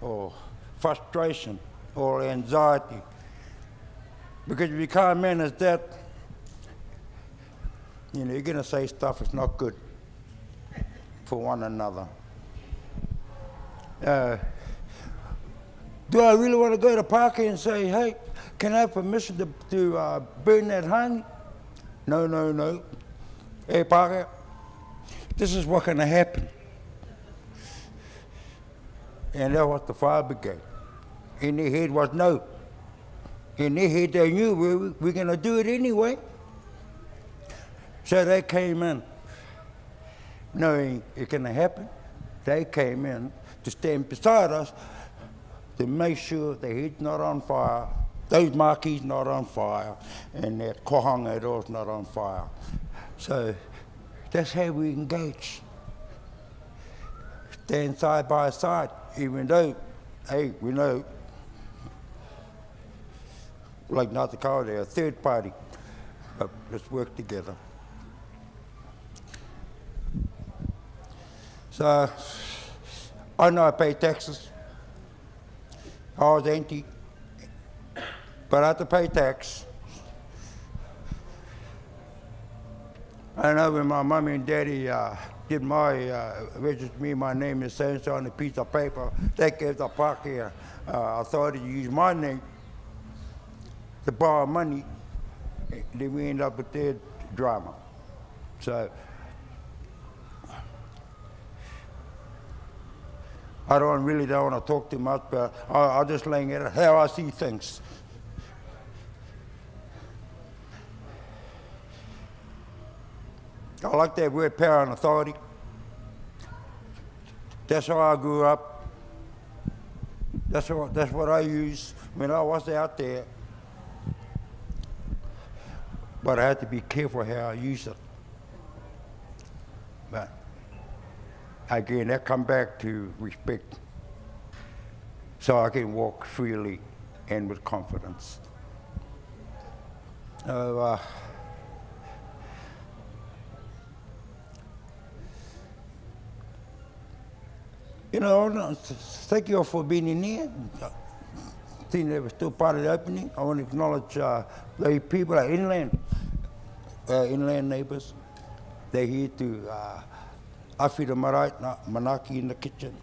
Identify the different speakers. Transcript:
Speaker 1: or frustration or anxiety. Because if you can't manage that, you know, you're going to say stuff that's not good for one another. Do I really want to go to Pākehā and say, hey, can I have permission to burn that honey? No, no, no. Hey, Pākehā, this is what's going to happen. And that's what the fire brigade. In their head was no. In their head they knew we're going to do it anyway. So they came in knowing it's going to happen. They came in to stand beside us to make sure the head's not on fire, those marquees not on fire, and that kohanga door's not on fire. So that's how we engage. Stand side by side, even though, hey, we know, like Ngāti Kawa, they're a third party, but let's work together. So, I know I pay taxes. I was anti, but I had to pay tax. I know when my mummy and daddy did registered me, my name is so-and-so on a piece of paper, they gave the Pākehā authority to use my name to borrow money, then we end up with their drama. So, I really don't want to talk too much, but I'm just laying it out how I see things. I like that word power and authority. That's how I grew up. That's what I used when I was out there. But I had to be careful how I use it. But again, that comes back to respect, so I can walk freely and with confidence. You know, thank you all for being in here. I think they were still part of the opening. I want to acknowledge the people, our inland neighbours. They're here to Awhira Marae, Manaki in the kitchen.